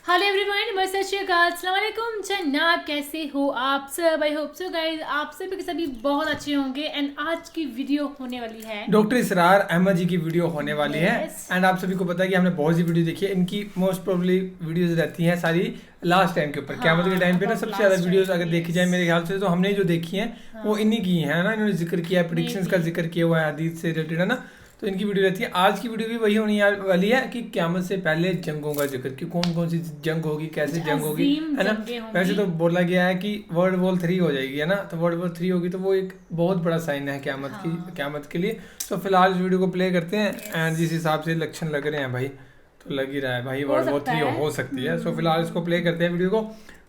Hello everyone, मैं सत श्री अकाल, अस्सलाम वालेकुम जनाब, कैसे हो आप सब? आई होप सो गाइस आप सभी के सभी बहुत अच्छे होंगे। एंड आज की वीडियो होने वाली है डॉक्टर इसरार अहमद जी की वीडियो होने वाली है। Yes. एंड आप सभी को पता है कि हमने बहुत सी वीडियो देखी है। इनकी मोस्ट प्रोबेबली वीडियोस रहती हैं सारी लास्ट टाइम के ऊपर। हाँ, क़यामत के टाइम पे ना about सबसे ज़्यादा last वीडियोस time, अगर देखी जाए yes. मेरे ख्याल से तो हमने जो देखी हैं वो इन्हीं की हैं ना। इन्होंने जिक्र किया है, प्रेडिक्शंस का Maybe. जिक्र किया हुआ है हदीस से रिलेटेड, है ना। तो इनकी वीडियो रहती है। आज की वीडियो भी वही होने वाली है कि क़यामत से पहले जंगों का जिक्र, कि कौन कौन सी जंग होगी, कैसे जंग होगी, अजीम है ना। जंगें होंगी। वैसे तो बोला गया है कि वर्ल्ड वॉर 3 हो जाएगी, है ना। तो वर्ल्ड वॉर 3 होगी तो वो एक बहुत बड़ा साइन है क़यामत के लिए। तो फिलहाल इस वीडियो को प्ले करते हैं। एंड जिस हिसाब से लक्षण लग रहे हैं भाई, तो लग ही रहा है भाई वर्ल्ड वॉर 3 हो सकती है। सो फिलहाल इसको प्ले करते हैं वीडियो को,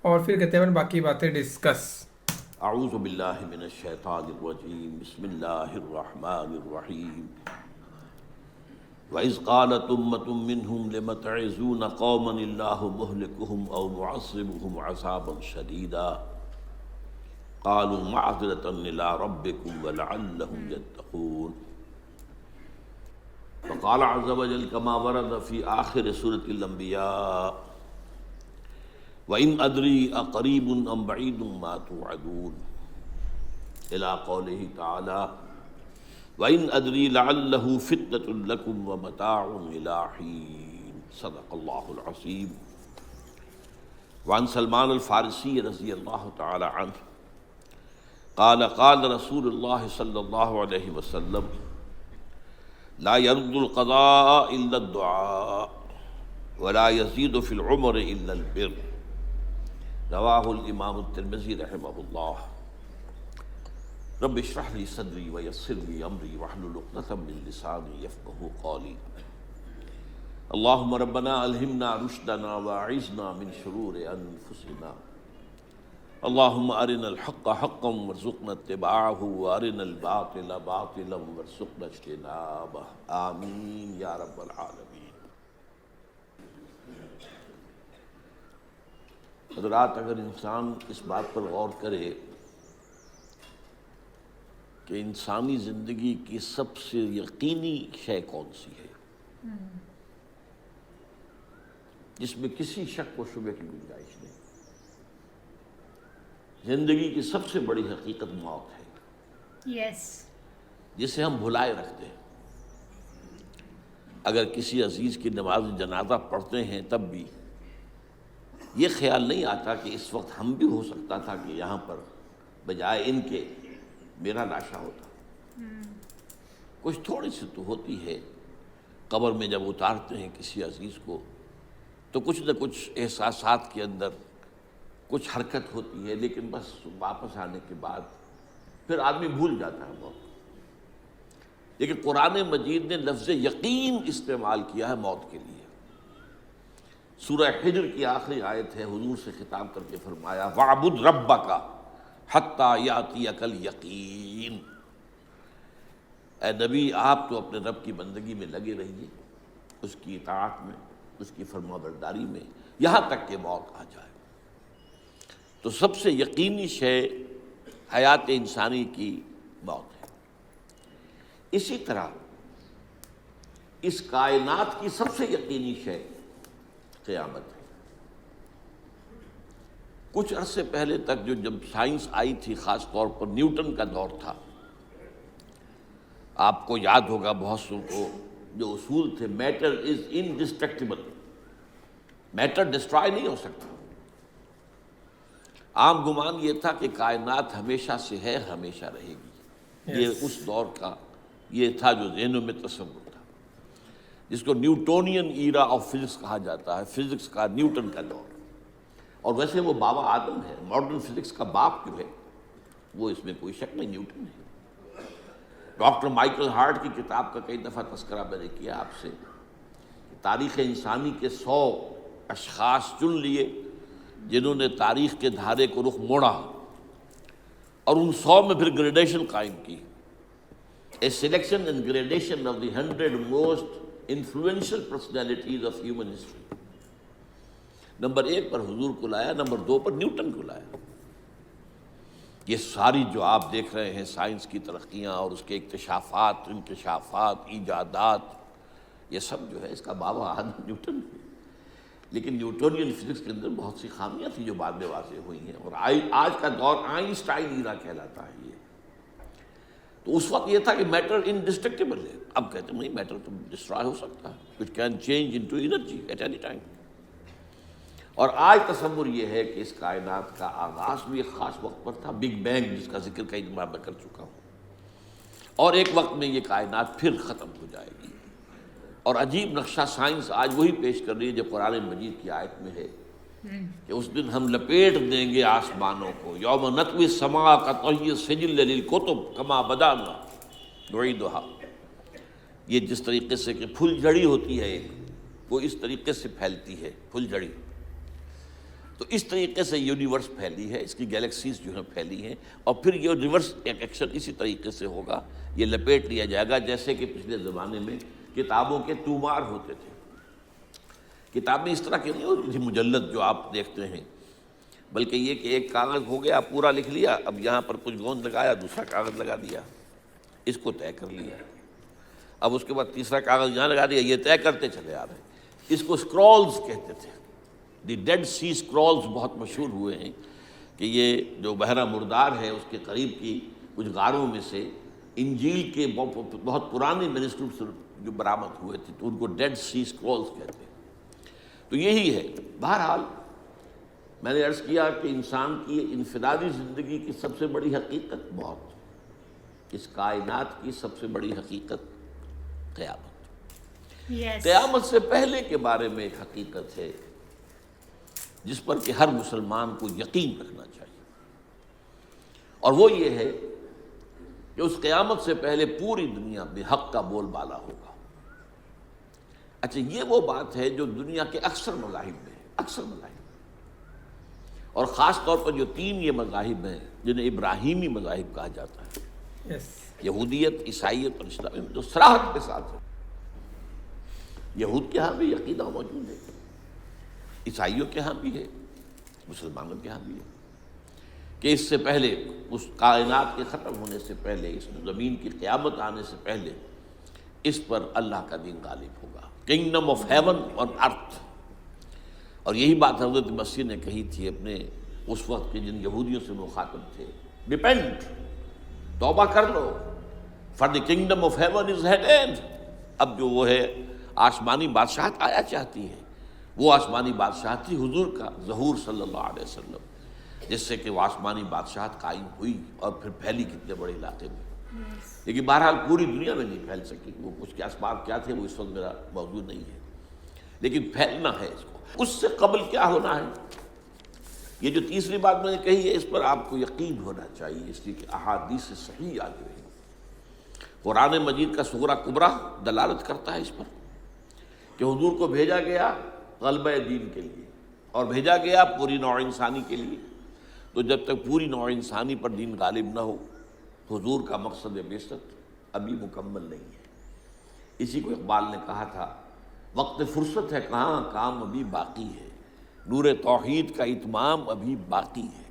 और फिर करते हैं बाकी बातें डिस्कस। अऊज़ु बिल्लाहि मिनश शैतानिर रजीम, बिस्मिल्लाहिर रहमानिर रहीम। व इज़ क़ालत उम्मतुम मिनहुम लिम तअज़ून क़ौमन अल्लाहु मुहलिकुहुम औ मुअज़्ज़िबुहुम अज़ाबन शदीदा क़ालू मअज़रतन इला रब्बिकुम व लअल्लहुम यत्तक़ून। फ़क़ाल अज़्ज़ व जल कमा वरद फ़ी आख़िर सूरतिल अंबिया व इन अदरी अक़रीबुन अम बईदुन मा तुअदून इला क़ौलिही तआला व इन अदरी लअल्लहु फ़ितनतुन लकुम व मताउन इला हीन। सदक़ल्लाहुल अज़ीम। व अन सलमान अल फ़ारिसी रज़ियल्लाहु तआला अन्हु क़ाल क़ाल रसूलुल्लाह सल्लल्लाहु अलैहि वसल्लम ला यरुद्दुल क़ज़ा इल्ला दुआ व ला यज़ीदु फ़िल उम्रि इल्ला अल बिर। रवाहुल इमाम तिर्मिज़ी रहमहुल्लाह। रब्बि इश्रह ली सदरी व यस्सिर ली अमरी वहलुल उक़दतम मिन लिसानी यफ़क़हू क़ौली। अल्लाहुम्मा रब्बना अल्हिमना रुश्दना व अइज़ना मिन शुरूरि अनफुसिना। अल्लाहुम्मा अरिनल हक़्क़ हक़्क़न वरज़ुक़ना इत्तिबाअहू व अरिनल बातिला बातिलन वरज़ुक़ना इज्तिनाबह। आमीन या रब्बल आलमीन। हज़रात, अगर इंसान इस बात पर गौर करे कि इंसानी ज़िंदगी की सबसे यकीनी शय कौन सी है जिसमें किसी शक व शुबे की गुंजाइश नहीं, ज़िंदगी की सबसे बड़ी हकीकत मौत है। यस। जिसे हम भुलाए रखते हैं। अगर किसी अजीज़ की नमाज जनाजा पढ़ते हैं तब भी ये ख्याल नहीं आता कि इस वक्त हम भी हो सकता था कि यहाँ पर बजाय इनके मेरा लाशा होता। कुछ थोड़ी सी तो होती है। कब्र में जब उतारते हैं किसी अजीज़ को तो कुछ न कुछ एहसासात के अंदर कुछ हरकत होती है, लेकिन बस वापस आने के बाद फिर आदमी भूल जाता है मौत। लेकिन कुरान मजीद ने लफ्ज़ यकीन इस्तेमाल किया है मौत के लिए। सूरह हिज्र की आखिरी आयत है, हुजूर से खिताब करके फरमाया वअबुद रब्बका हत्ता यातियकल यकीन। ऐ नबी, आप तो अपने रब की बंदगी में लगे रहिए, उसकी इताअत में, उसकी फरमाबरदारी में, यहाँ तक कि मौत आ जाए। तो सबसे यकीनी शय हयात इंसानी की मौत है। इसी तरह इस कायनात की सबसे यकीनी शय क़यामत है। कुछ अरसे पहले तक जब साइंस आई थी, ख़ास तौर पर न्यूटन का दौर था, आपको याद होगा बहुत सौ को जो उसूल थे, matter is indestructible, matter destroy नहीं हो सकता। आम गुमान ये था कि कायनात हमेशा से है, हमेशा रहेगी। ये उस दौर का ये था जो ज़हनों में तसव्वुर था, जिसको न्यूटोनियन ईरा ऑफ फिजिक्स कहा जाता है, फिजिक्स का न्यूटन का दौर। और वैसे वो बाबा आदम है, मॉडर्न फिजिक्स का बाप जो है वो, इसमें कोई शक नहीं, न्यूटन है। डॉक्टर माइकल हार्ट की किताब का कई दफ़ा तस्करा मैंने किया आपसे। तारीख़ इंसानी के 100 अशख़ास चुन लिए जिन्होंने तारीख़ के धारे को रुख मोड़ा, और उन 100 में फिर ग्रेडेशन कायम की। ए selection and gradation of the 100 most influential personalities of human history. Number 1 पर हुजूर को लाया, नंबर 2 पर न्यूटन को लाया। ये सारी जो आप देख रहे हैं साइंस की तरक्कियाँ और उसके इक्तिशाफ़ात, इंकशाफ़ात, ईजादात, ये सब जो है इसका बाबा आदम न्यूटन है। لیکن نیوٹونین فزکس کے اندر بہت سی خامیاں تھیں جو بعد میں واضح ہوئی ہیں، اور آج کا دور آئنسٹائن ایرا کہلاتا ہے یہ۔ تو اس وقت یہ تھا کہ میٹر انڈسٹرکٹیبل ہے، اب کہتے ہیں نہیں، میٹر تو ڈسٹرائے ہو سکتا ہے، it can change into energy at any time. اور آج تصور یہ ہے کہ اس کائنات کا آغاز بھی ایک خاص وقت پر تھا، بگ بینگ، جس کا ذکر کئی دفعہ میں کر چکا ہوں، اور ایک وقت میں یہ کائنات پھر ختم ہو جائے گی۔ اور عجیب نقشہ سائنس آج وہی پیش کر رہی ہے جو قرآن مجید کی آیت میں ہے کہ اس دن ہم لپیٹ دیں گے آسمانوں کو، یوم نطوی السماء کطی السجل للکتب کما بدانا نعیدھا۔ یہ جس طریقے سے کہ پھل جھڑی ہوتی ہے ایک، وہ اس طریقے سے پھیلتی ہے پھل جھڑی، تو اس طریقے سے یونیورس پھیلی ہے، اس کی گیلیکسیز جو ہیں پھیلی ہیں، اور پھر یہ ریورس ایکشن اسی طریقے سے ہوگا، یہ لپیٹ لیا جائے گا جیسے کہ پچھلے زمانے میں کتابوں کے تومار ہوتے تھے۔ کتابیں اس طرح کی نہیں ہوتی تھی مجلد جو آپ دیکھتے ہیں، بلکہ یہ کہ ایک کاغذ ہو گیا پورا لکھ لیا، اب یہاں پر کچھ گوند لگایا، دوسرا کاغذ لگا دیا، اس کو طے کر لیا، اب اس کے بعد تیسرا کاغذ یہاں لگا دیا، یہ طے کرتے چلے آ رہے ہیں۔ اس کو اسکرولز کہتے تھے، دی ڈیڈ سی اسکرولز بہت مشہور ہوئے ہیں کہ یہ جو بحیرہ مردار ہے اس کے قریب کی کچھ غاروں میں سے انجیل کے بہت پرانے مینuscripts جو برآمد ہوئے تھے، تو ان کو ڈیڈ سی اسکرولز کہتے ہیں۔ تو یہی ہے۔ بہرحال میں نے عرض کیا کہ انسان کی انفرادی زندگی کی سب سے بڑی حقیقت موت، اس کائنات کی سب سے بڑی حقیقت قیامت۔ قیامت سے پہلے کے بارے میں ایک حقیقت ہے جس پر کہ ہر مسلمان کو یقین رکھنا چاہیے، اور وہ یہ ہے کہ اس قیامت سے پہلے پوری دنیا میں حق کا بول بالا ہوگا۔ اچھا، یہ وہ بات ہے جو دنیا کے اکثر مذاہب میں ہے، اکثر مذاہب میں، اور خاص طور پر جو تین یہ مذاہب ہیں جنہیں ابراہیمی مذاہب کہا جاتا ہے، یہودیت، عیسائیت اور اسلام، جو صراحت کے ساتھ ہے۔ یہود کے ہاں بھی عقیدہ موجود ہے، عیسائیوں کے ہاں بھی ہے، مسلمانوں کے ہاں بھی ہے، کہ اس سے پہلے، اس کائنات کے ختم ہونے سے پہلے، اس زمین کی قیامت آنے سے پہلے اس پر اللہ کا دین غالب ہوگا، کنگڈم آف ہیون اور ارتھ۔ اور یہی بات حضرت مسیح نے کہی تھی اپنے اس وقت کے جن یہودیوں سے مخاطب تھے، ریپینٹ، توبہ کر لو، for the kingdom of heaven is at hand. اب جو وہ ہے آسمانی بادشاہت آیا چاہتی ہے، وہ آسمانی بادشاہت تھی حضور کا ظہور صلی اللہ علیہ وسلم، جس سے کہ وہ آسمانی بادشاہت قائم ہوئی اور پھر پھیلی کتنے بڑے علاقے میں، لیکن بہرحال پوری دنیا میں نہیں پھیل سکی، وہ اس کے اسباب کیا تھے وہ اس وقت میرا موضوع نہیں ہے، لیکن پھیلنا ہے اس کو۔ اس سے قبل کیا ہونا ہے، یہ جو تیسری بات میں نے کہی ہے، اس پر آپ کو یقین ہونا چاہیے، اس لیے کہ احادیث صحیح آ گئی ہیں۔ قرآن مجید کا سورہ کبریٰ دلالت کرتا ہے اس پر کہ حضور کو بھیجا گیا غلبہ دین کے لیے، اور بھیجا گیا پوری نوع انسانی کے لیے، تو جب تک پوری نوع انسانی پر دین غالب نہ ہو، حضور کا مقصد بعثت ابھی مکمل نہیں ہے۔ اسی کو اقبال نے کہا تھا، وقت فرصت ہے کہاں، کام ابھی باقی ہے، نور توحید کا اتمام ابھی باقی ہے۔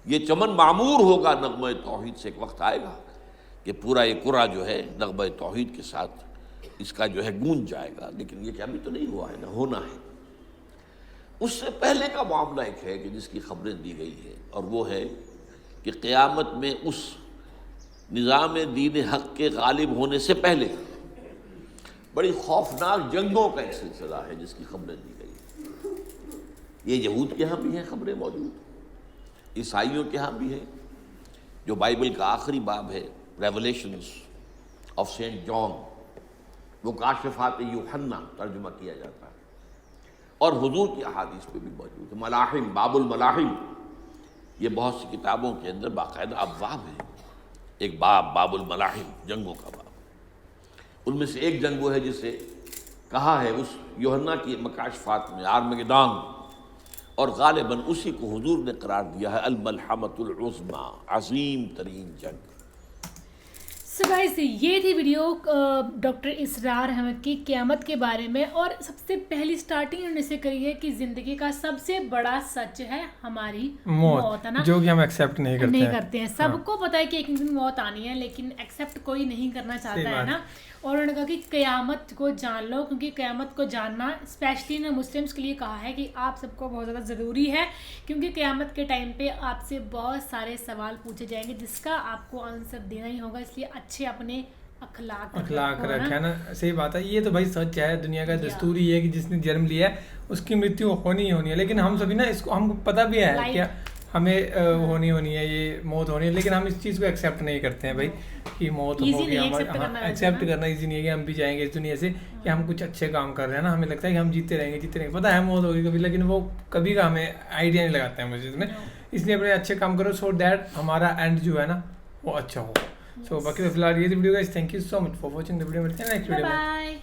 یہ چمن معمور ہوگا نغمہ توحید سے، ایک وقت آئے گا کہ پورا یہ قرہ جو ہے نغمہ توحید کے ساتھ اس کا جو ہے گونج جائے گا، لیکن یہ کہ ابھی تو نہیں ہوا ہے، نہ ہونا ہے۔ اس سے پہلے کا معاملہ ایک ہے کہ جس کی خبریں دی گئی ہیں، اور وہ ہے کہ قیامت میں اس نظام دین حق کے غالب ہونے سے پہلے بڑی خوفناک جنگوں کا ایک سلسلہ ہے جس کی خبریں دی گئی ہیں۔ یہ یہود کے ہاں بھی ہیں خبریں موجود، عیسائیوں کے ہاں بھی ہیں، جو بائبل کا آخری باب ہے ریولیشنز آف سینٹ جان، وہ کاشفات یوحنا ترجمہ کیا جاتا ہے، اور حضور کی احادیث پہ بھی موجود ہے۔ ملاحم، باب الملاحم، یہ بہت سی کتابوں کے اندر باقاعدہ ابواب ہیں، ایک باب الملاحم، جنگوں کا باب۔ ان میں سے ایک جنگ وہ ہے جسے کہا ہے اس یوحنا کی مکاشفات میں آرمگدان، اور غالباً اسی کو حضور نے قرار دیا ہے الملحمۃ العظمیٰ، عظیم ترین جنگ۔ سو گائز، یہ تھی ویڈیو ڈاکٹر اسرار احمد کی قیامت کے بارے میں، اور سب سے پہلی سٹارٹنگ انہوں نے سے کری ہے کہ زندگی کا سب سے بڑا سچ ہے ہماری موت، ہے نا، جو کہ ہم ایکسیپٹ نہیں کرتے ہیں۔ سب کو پتہ ہے کہ ایک دن موت آنی ہے، لیکن ایکسیپٹ کوئی نہیں کرنا چاہتا ہے نا۔ और उन्होंने कहा कि क़यामत को जान लो, क्योंकि क़यामत को जानना स्पेशली ना मुस्लिम्स के लिए कहा है कि आप सबको बहुत ज़्यादा ज़रूरी है, क्योंकि क़यामत के टाइम पे आपसे बहुत सारे सवाल पूछे जाएंगे जिसका आपको आंसर देना ही होगा, इसलिए अच्छे अपने अखलाक रखे है ना। सही बात है, ये तो भाई सच है, दुनिया का दस्तूर ही है कि जिसने जन्म लिया है उसकी मृत्यु होनी ही होनी है। लेकिन हम सभी ना इसको हमको पता भी है क्या हमें होनी है, ये मौत होनी है, लेकिन हम इस चीज़ को एक्सेप्ट नहीं करते हैं भाई कि मौत होगी हमारी। एक्सेप्ट करना इजी नहीं है कि हम भी जाएंगे इस दुनिया से, कि हम कुछ अच्छे काम कर रहे हैं ना, हमें लगता है कि हम जीते रहेंगे। पता है मौत होगी कभी, लेकिन वो कभी का हमें आइडिया नहीं लगाते हैं मुझे इसमें। इसलिए अपने अच्छे काम करो सो दैट हमारा एंड जो है ना वो अच्छा हो। सो बाकी तो फिलहाल ये video guys, thank you so much for watching the video. मिलते हैं नेक्स्ट वीडियो में।